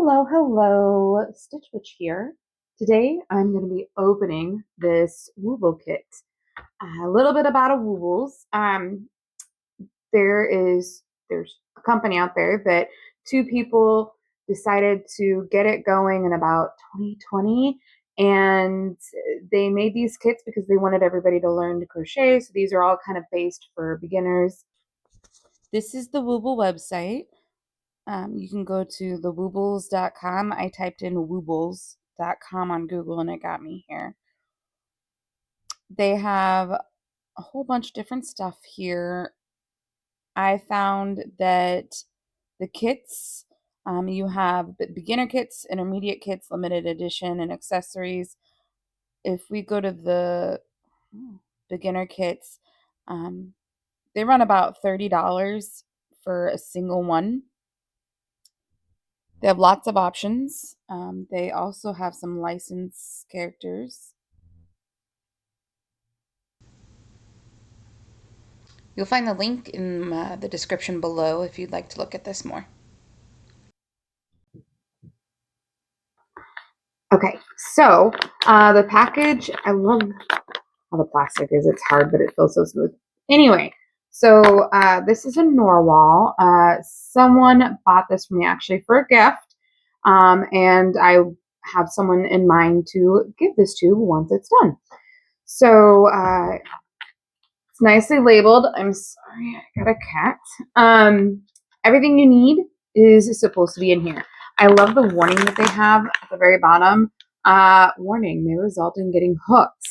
Hello, hello, Stitch Witch here. Today I'm going to be opening this Wooble kit. A little bit about a Woobles. There's a company out there that two people decided to get it going in about 2020, and they made these kits because they wanted everybody to learn to crochet. So these are all kind of based for beginners. This is the Wooble website. You can go to thewoobles.com. I typed in woobles.com on Google and it got me here. They have a whole bunch of different stuff here. I found that the kits, you have beginner kits, intermediate kits, limited edition, and accessories. If we go to the beginner kits, they run about $30 for a single one. They have lots of options. They also have some licensed characters. You'll find the link in the description below if you'd like to look at this more. Okay, so the package, I love how the plastic is. It's hard, but it feels so smooth. Anyway, so this is a narwhal. Someone bought this for me actually for a gift, and I have someone in mind to give this to once it's done. So it's nicely labeled. I'm sorry, I got a cat. Everything you need is supposed to be in here. I love the warning that they have at the very bottom. Warning may result in getting hooked.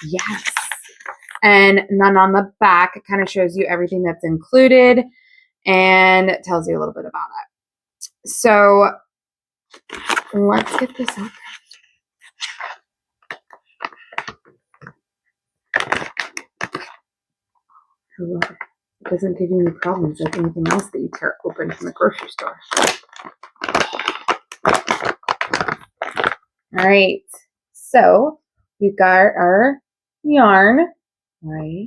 Yes. And none on the back. It kind of shows you everything that's included and tells you a little bit about it. So let's get this open. I love it. It doesn't give you any problems like anything else that you tear open from the grocery store. All right, so we've got our yarn, right?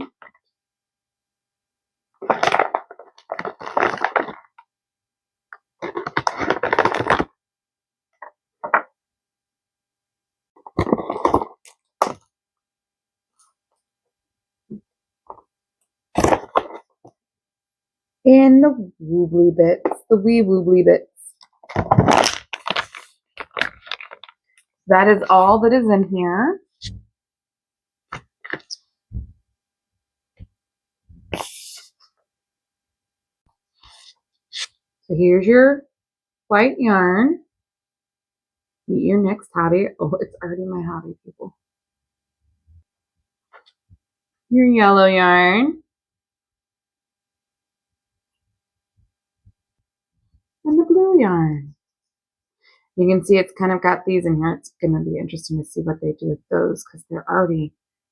And the woobly bits, the wee woobly bits. That is all that is in here. So here's your white yarn. Meet your next hobby. Oh, it's already my hobby, people. Your yellow yarn. And the blue yarn. You can see it's kind of got these in here. It's going to be interesting to see what they do with those because they're already,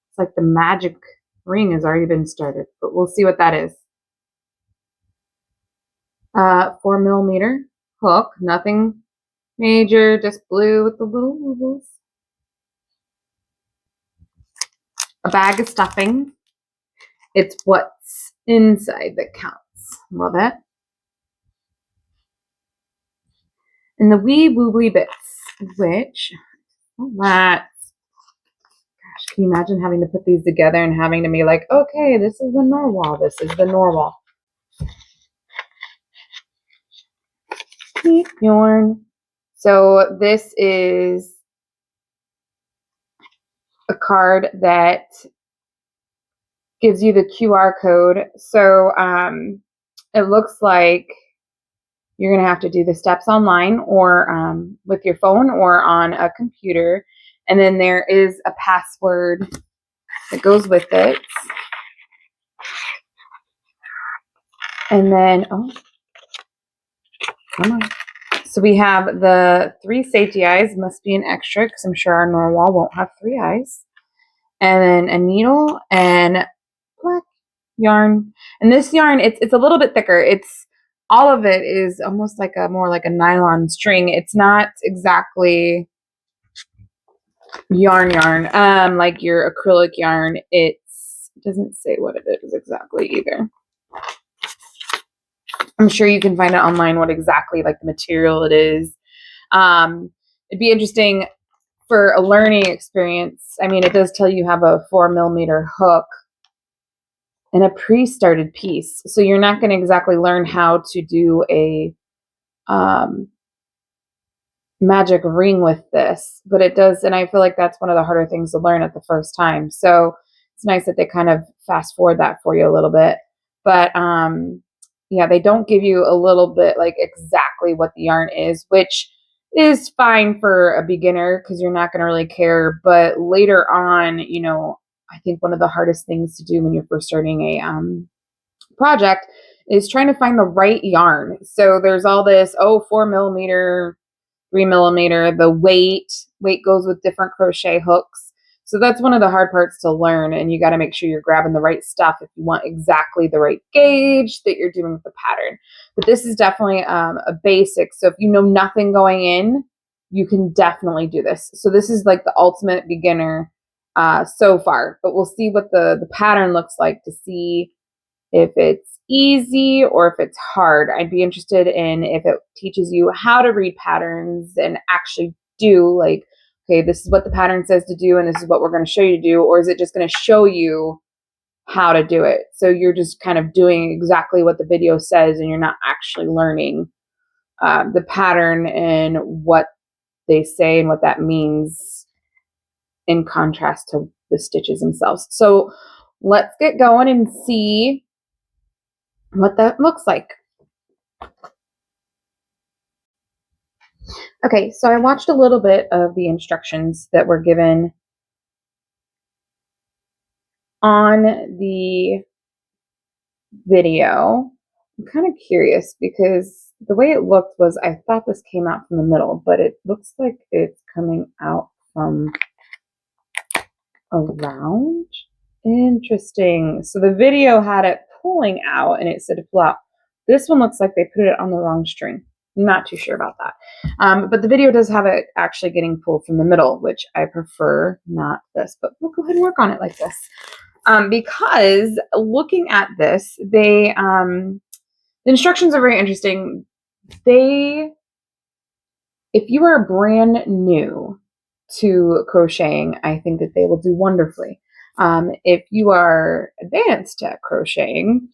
it's like the magic ring has already been started, but we'll see what that is. 4mm hook, nothing major, just blue with the little woobles. A bag of stuffing. It's what's inside that counts. Love it. And the wee woobly bits, which, gosh, can you imagine having to put these together and having to be like, okay, this is the narwhal, this is the narwhal. Bjorn. So this is a card that gives you the QR code. So it looks like you're going to have to do the steps online or with your phone or on a computer. And then there is a password that goes with it. And then, oh, come on. So we have the 3 safety eyes, must be an extra because I'm sure our narwhal won't have 3 eyes. And then a needle and black yarn. And this yarn, it's a little bit thicker. It's all of it is almost like more like a nylon string. It's not exactly yarn like your acrylic yarn. It doesn't say what it is exactly either. I'm sure you can find it online what exactly like the material it is. It'd be interesting for a learning experience. I mean, it does tell you have a 4mm hook and a pre-started piece. So you're not going to exactly learn how to do a magic ring with this, but it does. And I feel like that's one of the harder things to learn at the first time. So it's nice that they kind of fast forward that for you a little bit. But yeah, they don't give you a little bit like exactly what the yarn is, which is fine for a beginner because you're not going to really care. But later on, you know, I think one of the hardest things to do when you're first starting a project is trying to find the right yarn. So there's all this, 4mm, 3mm, the weight goes with different crochet hooks. So that's one of the hard parts to learn, and you got to make sure you're grabbing the right stuff if you want exactly the right gauge that you're doing with the pattern. But this is definitely a basic. So if you know nothing going in, you can definitely do this. So this is like the ultimate beginner so far, but we'll see what the pattern looks like to see if it's easy or if it's hard. I'd be interested in if it teaches you how to read patterns and actually do like, okay, this is what the pattern says to do and this is what we're going to show you to do, or is it just going to show you how to do it? So you're just kind of doing exactly what the video says and you're not actually learning the pattern and what they say and what that means in contrast to the stitches themselves. So let's get going and see what that looks like. Okay, so I watched a little bit of the instructions that were given on the video. I'm kind of curious because the way it looked was I thought this came out from the middle, but it looks like it's coming out from around. Interesting. So the video had it pulling out and it said to pull out. This one looks like they put it on the wrong string. I'm not too sure about that. But the video does have it actually getting pulled from the middle, which I prefer, not this. But we'll go ahead and work on it like this. Because looking at this, the instructions are very interesting. If you are brand new to crocheting, I think that they will do wonderfully. If you are advanced at crocheting,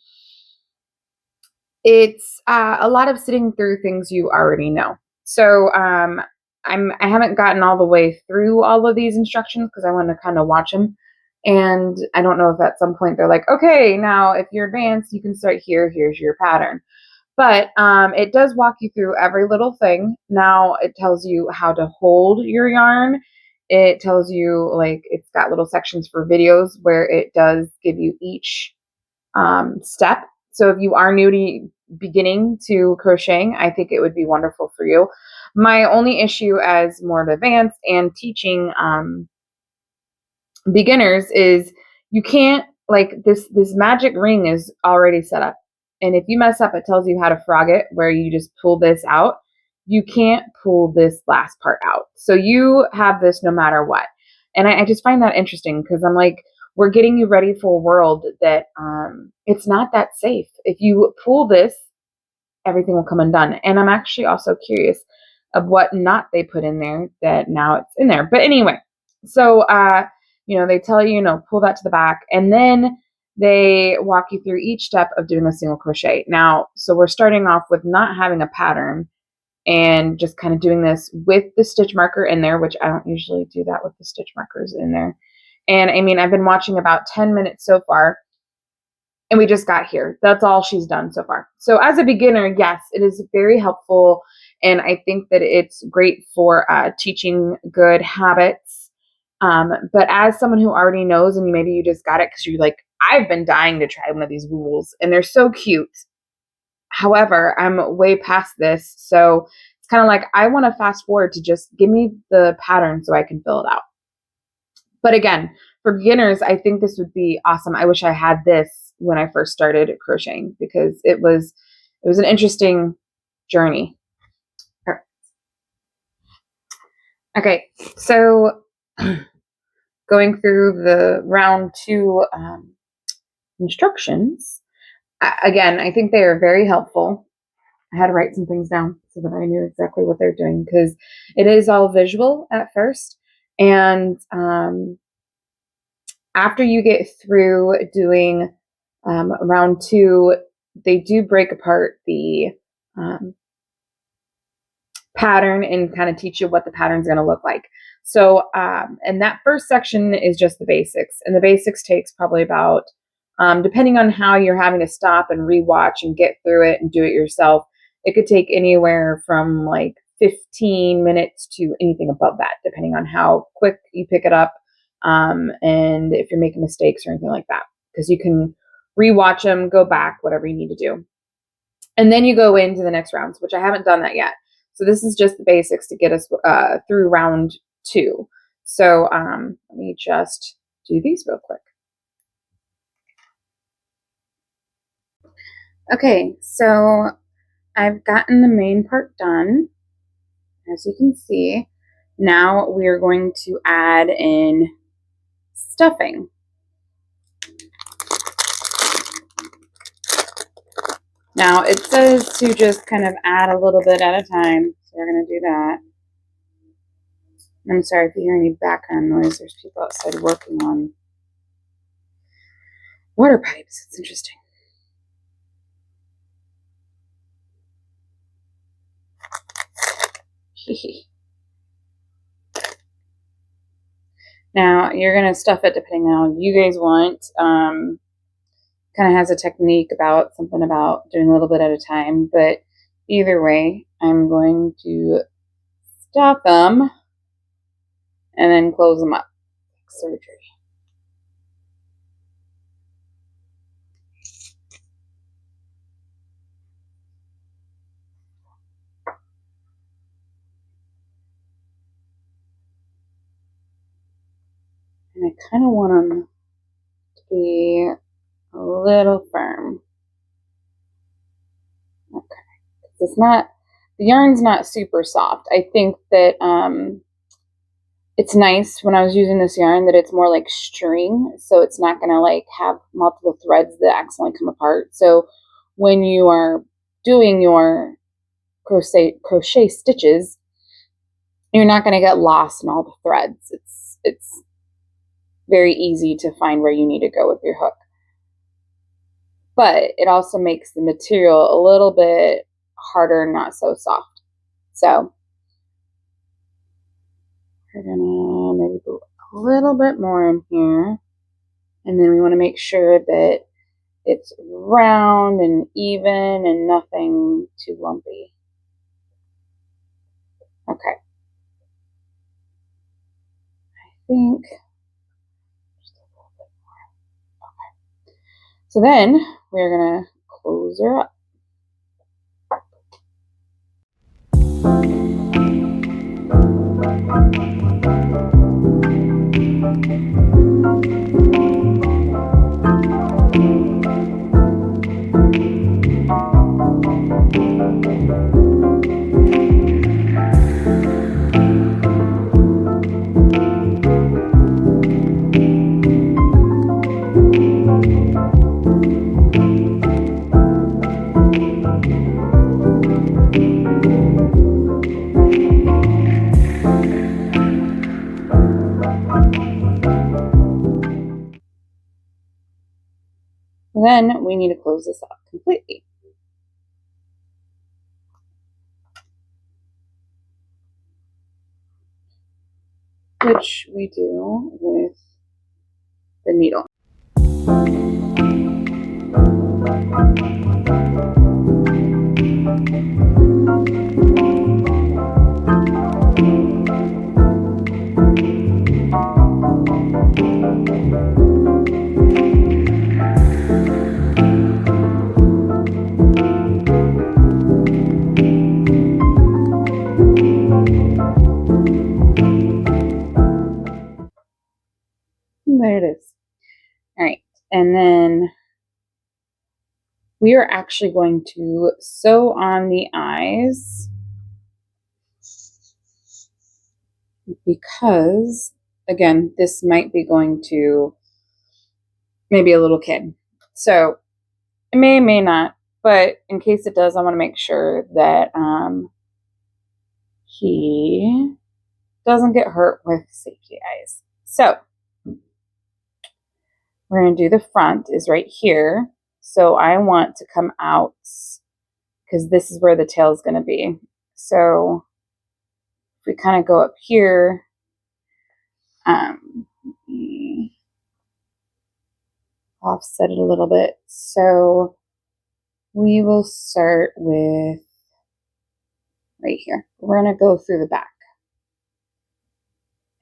it's a lot of sitting through things you already know. So I haven't gotten all the way through all of these instructions because I want to kind of watch them. And I don't know if at some point they're like, okay, now if you're advanced, you can start here. Here's your pattern. But it does walk you through every little thing. Now it tells you how to hold your yarn. It tells you, like, it's got little sections for videos where it does give you each step. So if you are new to beginning to crocheting, I think it would be wonderful for you. My only issue as more advanced and teaching beginners is you can't, like, this magic ring is already set up. And if you mess up, it tells you how to frog it, where you just pull this out. You can't pull this last part out. So you have this no matter what. And I just find that interesting because I'm like, we're getting you ready for a world that it's not that safe. If you pull this, everything will come undone. And I'm actually also curious of what knot they put in there that now it's in there. But anyway, so, they tell you, pull that to the back, and then they walk you through each step of doing a single crochet. Now, so we're starting off with not having a pattern and just kind of doing this with the stitch marker in there, which I don't usually do that with the stitch markers in there. And I mean, I've been watching about 10 minutes so far, and we just got here. That's all she's done so far. So as a beginner, yes, it is very helpful. And I think that it's great for teaching good habits. But as someone who already knows, and maybe you just got it because you're like, I've been dying to try one of these Woobles, and they're so cute. However, I'm way past this. So it's kind of like, I want to fast forward to just give me the pattern so I can fill it out. But again, for beginners, I think this would be awesome. I wish I had this when I first started crocheting because it was an interesting journey. Okay, so going through the round 2 instructions, again, I think they are very helpful. I had to write some things down. so that I knew exactly what they're doing, because it is all visual at first. And after you get through doing round 2, they do break apart the pattern and kind of teach you what the pattern's going to look like. So, and that first section is just the basics, and the basics takes probably about, depending on how you're having to stop and rewatch and get through it and do it yourself, it could take anywhere from like 15 minutes to anything above that, depending on how quick you pick it up, and if you're making mistakes or anything like that, because you can rewatch them, go back, whatever you need to do. And then you go into the next rounds, which I haven't done that yet. So this is just the basics to get us through round 2. So let me just do these real quick. Okay, so I've gotten the main part done, as you can see. Now we're going to add in stuffing. Now it says to just kind of add a little bit at a time, so we're going to do that. I'm sorry if you hear any background noise. There's people outside working on water pipes. It's interesting. Now you're going to stuff it depending on what you guys want. Kind of has a technique about something about doing a little bit at a time, but either way, I'm going to stuff them and then close them up. Surgery. And I kind of want them to be a little firm. Okay. It's not, the yarn's not super soft. I think that it's nice when I was using this yarn that it's more like string, so it's not going to like have multiple threads that accidentally come apart. So when you are doing your crochet stitches, you're not going to get lost in all the threads. It's very easy to find where you need to go with your hook. But it also makes the material a little bit harder, not so soft. So we're gonna maybe go a little bit more in here, and then we want to make sure that it's round and even and nothing too lumpy. Okay. I think just a little bit more. Okay. So then we're gonna close her up. Then we need to close this up completely. Which we do with the needle. There it is. All right, and then we are actually going to sew on the eyes, because again, this might be going to maybe a little kid. So it may not, but in case it does, I want to make sure that he doesn't get hurt with safety eyes. So we're going to do the front is right here. So I want to come out because this is where the tail is going to be. So if we kind of go up here, offset it a little bit. So we will start with right here. We're going to go through the back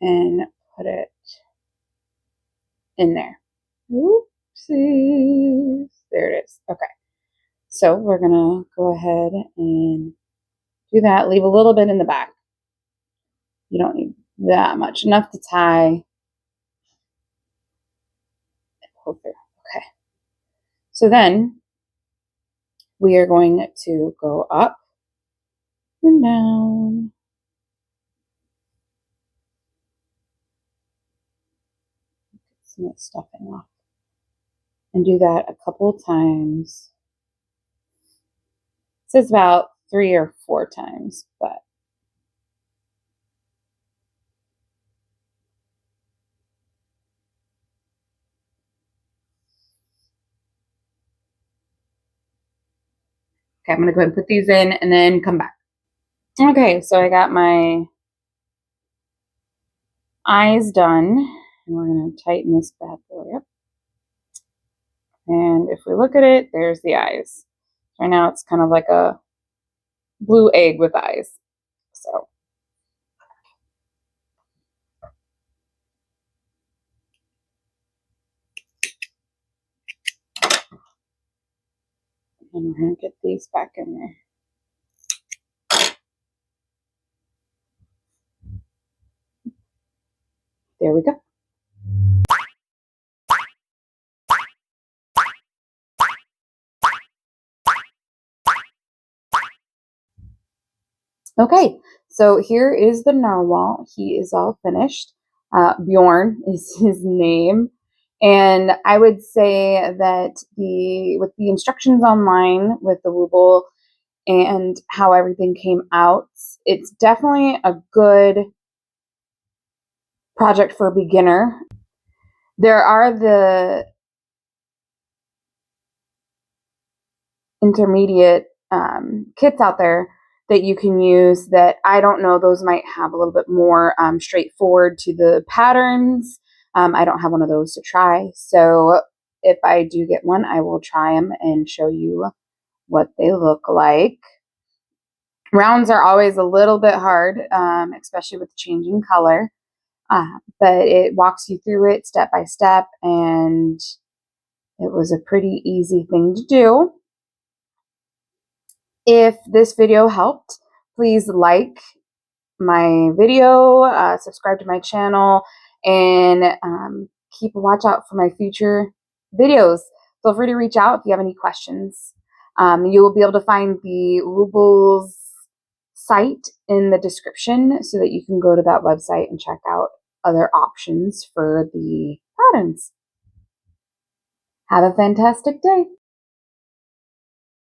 and put it in there. Oopsies. There it is. Okay. So we're going to go ahead and do that. Leave a little bit in the back. You don't need that much. Enough to tie and pull through. Okay. So then we are going to go up and down. Get some of the stuffing off. And do that a couple of times. It says about 3 or 4 times, but okay, I'm going to go ahead and put these in and then come back. Okay, so I got my eyes done, and we're going to tighten this bad boy up. And if we look at it, there's the eyes. Right now it's kind of like a blue egg with eyes. So and we're going to get these back in there. There we go. Okay, so here is the narwhal. He is all finished. Bjorn is his name. And I would say that with the instructions online with the Wooble and how everything came out, it's definitely a good project for a beginner. There are the intermediate kits out there that you can use that I don't know, those might have a little bit more straightforward to the patterns. I don't have one of those to try. So if I do get one, I will try them and show you what they look like. Rounds are always a little bit hard, especially with changing color, but it walks you through it step by step, and it was a pretty easy thing to do. If this video helped, please like my video, subscribe to my channel, and keep a watch out for my future videos. Feel free to reach out if you have any questions. You will be able to find the Woobles site in the description so that you can go to that website and check out other options for the patterns. Have a fantastic day.